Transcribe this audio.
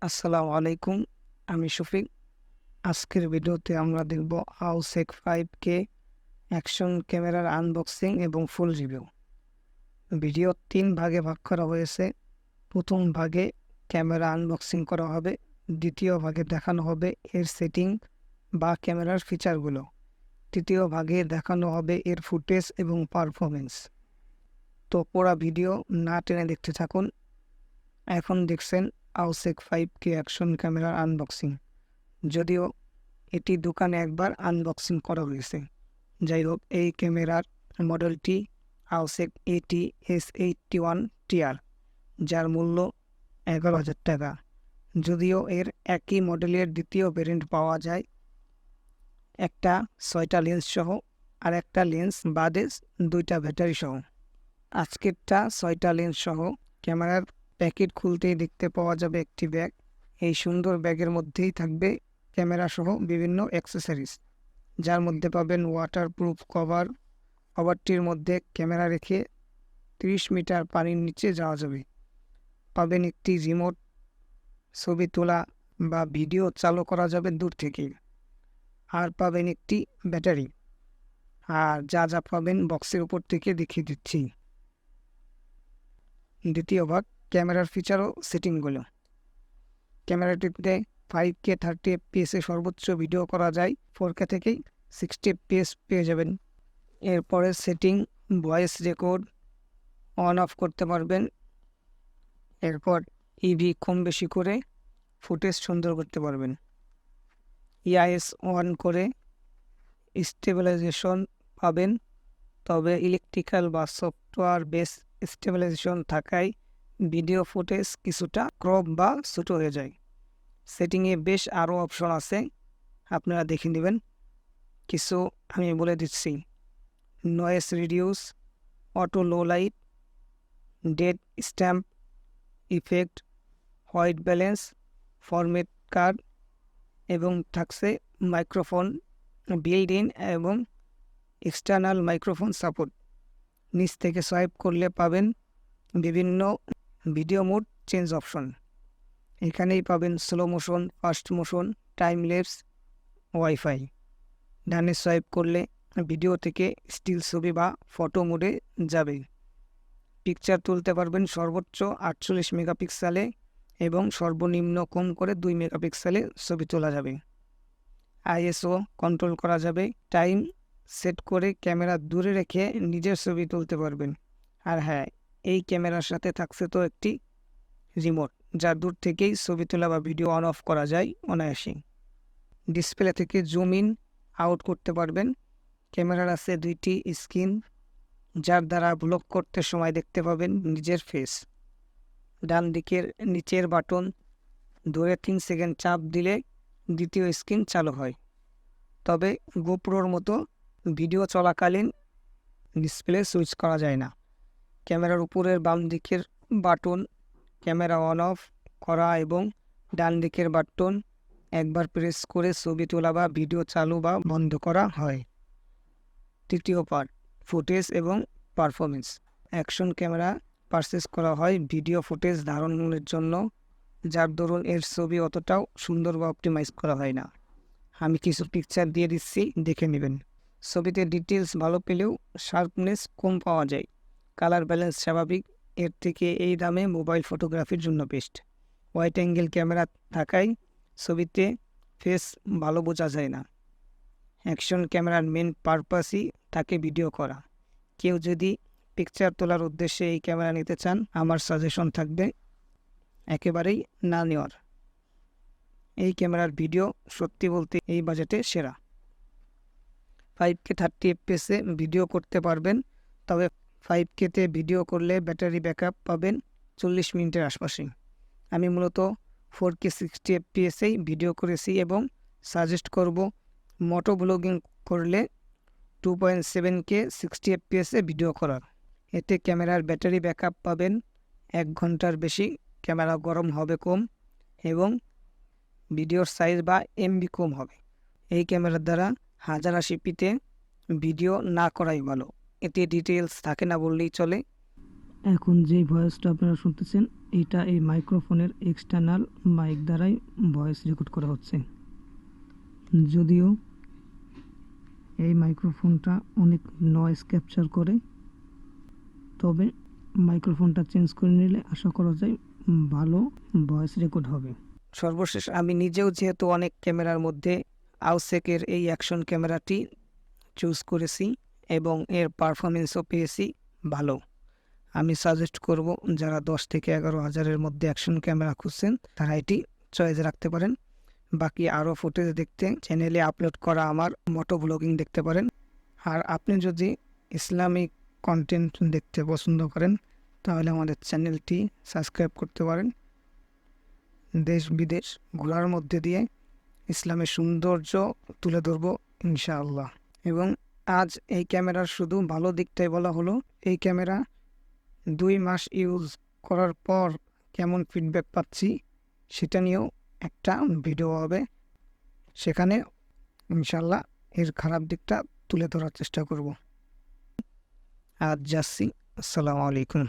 আসসালামু আলাইকুম, আমি শফিক। আজকের ভিডিওতে আমরা দেখব Ausek 5K অ্যাকশন ক্যামেরার আনবক্সিং এবং ফুল রিভিউ। ভিডিও 3 ভাগে ভাগ করা হয়েছে। প্রথম ভাগে ক্যামেরা আনবক্সিং করা হবে, দ্বিতীয় ভাগে দেখানো হবে এর সেটিং বা ক্যামেরার ফিচারগুলো, তৃতীয় ভাগে দেখানো হবে এর ফুটেজ এবং পারফরমেন্স। তো পুরো ভিডিও না টেনে দেখতে থাকুন। এখন দেখছেন Ausek 5K অ্যাকশন ক্যামেরার আনবক্সিং, যদিও এটি দোকানে একবার আনবক্সিং করা হয়েছে। যাই হোক, এই ক্যামেরার মডেলটি Ausek AT-S81TR, যার মূল্য 11,000 টাকা। যদিও এর একই মডেলের দ্বিতীয় ভ্যারিয়েন্ট পাওয়া যায়, একটা 6টা লেন্স সহ আর একটা লেন্স বাদে 2টা ব্যাটারি সহ। আজকেরটা 6টা লেন্স সহ। ক্যামেরার প্যাকেট খুলতেই দেখতে পাওয়া যাবে একটি ব্যাগ। এই সুন্দর ব্যাগের মধ্যেই থাকবে ক্যামেরা সহ বিভিন্ন অ্যাক্সেসরিজ, যার মধ্যে পাবেন ওয়াটারপ্রুফ কভার। কভারটির মধ্যে ক্যামেরা রেখে 30 মিটার পানির নিচে যাওয়া যাবে। পাবেন একটি রিমোট, ছবি তোলা বা ভিডিও চালু করা যাবে দূর থেকে। আর পাবেন একটি ব্যাটারি। আর যা যা পাবেন বক্সের উপর থেকে দেখিয়ে দিচ্ছি। দ্বিতীয় ভাগ, ক্যামেরার ফিচার ও সেটিংগুলো। ক্যামেরাটিতে 5K 30 FPS সর্বোচ্চ ভিডিও করা যায়। 4K থেকেই 60 FPS পেয়ে যাবেন। এরপরে setting, voice record on of করতে পারবেন। এরপর ইভি কম বেশি করে ফুটেজ সুন্দর করতে পারবেন। ইআইএস অন করে স্টেবিলাইজেশন পাবেন, তবে ইলেকট্রিক্যাল বা সফটওয়্যার বেস স্টেবিলাইজেশন থাকায় ভিডিও ফুটেজ কিছুটা ক্রপ বা ছোট হয়ে যায়। সেটিংয়ে বেশ আরও অপশন আছে, আপনারা দেখে নেবেন। কিছু আমি বলে দিচ্ছি: noise reduce, auto low light, dead stamp effect, white balance, format card এবং থাকছে মাইক্রোফোন বিল্ড ইন এবং এক্সটার্নাল মাইক্রোফোন সাপোর্ট। নিচ থেকে সোয়াইপ করলে পাবেন বিভিন্ন ভিডিও মোড চেঞ্জ অপশন। এখানেই পাবেন slow motion, fast motion, time lapse, wifi. ডানে সোয়াইপ করলে ভিডিও থেকে স্টিল ছবি বা ফটো মোডে যাবে। পিকচার তুলতে পারবেন সর্বোচ্চ 48 মেগাপিক্সেলে এবং সর্বনিম্ন কম করে 2 মেগাপিক্সেলে ছবি তোলা যাবে। আইএসও কন্ট্রোল করা যাবে। টাইম সেট করে ক্যামেরা দূরে রেখে নিজের ছবি তুলতে পারবেন। আর হ্যাঁ, এই ক্যামেরার সাথে থাকছে তো একটি রিমোট, যা দূর থেকেই ছবি তোলা বা ভিডিও অন অফ করা যায় অনায়াসে। ডিসপ্লে থেকে জুম ইন আউট করতে পারবেন। ক্যামেরার আছে 2টি স্ক্রিন, যার দ্বারা ব্লগ করতে সময় দেখতে পাবেন নিজের ফেস। ডান দিকের নিচের বাটন ধরে 3 সেকেন্ড চাপ দিলে দ্বিতীয় স্ক্রিন চালু হয়, তবে গোপ্রোর মতো ভিডিও চলাকালীন ডিসপ্লে সুইচ করা যায় না। ক্যামেরার উপরের বাম দিকের বাটন ক্যামেরা অন অফ করা এবং ডান দিকের বাটন একবার প্রেস করে ছবি তোলা বা ভিডিও চালু বা বন্ধ করা হয়। তৃতীয় পার্ট, ফুটেজ এবং পারফরমেন্স। অ্যাকশন ক্যামেরা পারচেস করা হয় ভিডিও ফুটেজ ধারণের জন্য, যার দরুন এর ছবি অতটাও সুন্দর বা অপটিমাইজ করা হয় না। আমি কিছু পিকচার দিয়ে দিচ্ছি, দেখে নেবেন। ছবিতে ডিটেলস ভালো পেলেও শার্পনেস কম পাওয়া যায়। কালার ব্যালেন্স স্বাভাবিক, এর থেকে এই দামে মোবাইল ফটোগ্রাফির জন্য বেস্ট। ওয়াইড অ্যাঙ্গেল ক্যামেরা থাকায় ছবিতে ফেস ভালো বোঝা যায় না। অ্যাকশন ক্যামেরার মেন পারপাসই থাকে ভিডিও করা। কেউ যদি পিকচার তোলার উদ্দেশ্যে এই ক্যামেরা নিতে চান, আমার সাজেশন থাকবে একেবারেই না নেওয়ার। এই ক্যামেরার ভিডিও সত্যি বলতে এই বাজেটে সেরা। 5K 30 FPS ভিডিও করতে পারবেন, তবে 5K-তে ভিডিও করলে ব্যাটারি ব্যাকআপ পাবেন 40 মিনিটের আশপাশে। আমি মূলত 4K 60 FPS ভিডিও করেছি এবং সাজেস্ট করব মোটো ব্লগিং করলে 2.7K 60 FPS ভিডিও করার। এতে ক্যামেরার ব্যাটারি ব্যাকআপ পাবেন 1 ঘন্টার বেশি, ক্যামেরা গরম হবে কম এবং ভিডিওর সাইজ বা এমবি কম হবে। এই ক্যামেরার দ্বারা 1080p ভিডিও না করাই ভালো, এতে ডিটেলস থাকে না বললেই চলে। এখন যে ভয়েসটা আপনারা শুনতেছেন এটা এই মাইক্রোফোনের এক্সটার্নাল মাইক দ্বারাই ভয়েস রেকর্ড করা হচ্ছে। যদিও এই মাইক্রোফোনটা অনেক নয়েজ ক্যাপচার করে, তবে মাইক্রোফোনটা চেঞ্জ করে নিলে আশা করা যায় ভালো ভয়েস রেকর্ড হবে। সর্বশেষ আমি নিজেও যেহেতু অনেক ক্যামেরার মধ্যে আউসেকের এই অ্যাকশন ক্যামেরাটি চুজ করেছি এবং এর পারফরমেন্সও পেয়েছি ভালো। আমি সাজেস্ট করব যারা 10 থেকে 11 হাজারের মধ্যে অ্যাকশন ক্যামেরা খুঁজছেন তারা এটি চয়েসে রাখতে পারেন। বাকি আরও ফুটেজ দেখতে চ্যানেলে আপলোড করা আমার মোটো ব্লগিং দেখতে পারেন। আর আপনি যদি ইসলামিক কন্টেন্ট দেখতে পছন্দ করেন তাহলে আমাদের চ্যানেলটি সাবস্ক্রাইব করতে পারেন। দেশ বিদেশ ঘোরার মধ্যে দিয়ে ইসলামের সৌন্দর্য তুলে ধরব ইনশাআল্লাহ। এবং আজ এই ক্যামেরার শুধু ভালো দিকটাই বলা হলো। এই ক্যামেরা 2 মাস ইউজ করার পর কেমন ফিডব্যাক পাচ্ছি সেটা নিয়েও একটা ভিডিও হবে, সেখানে ইনশাআল্লাহ এর খারাপ দিকটা তুলে ধরার চেষ্টা করব। আজ যাচ্ছি, আসসালামু আলাইকুম।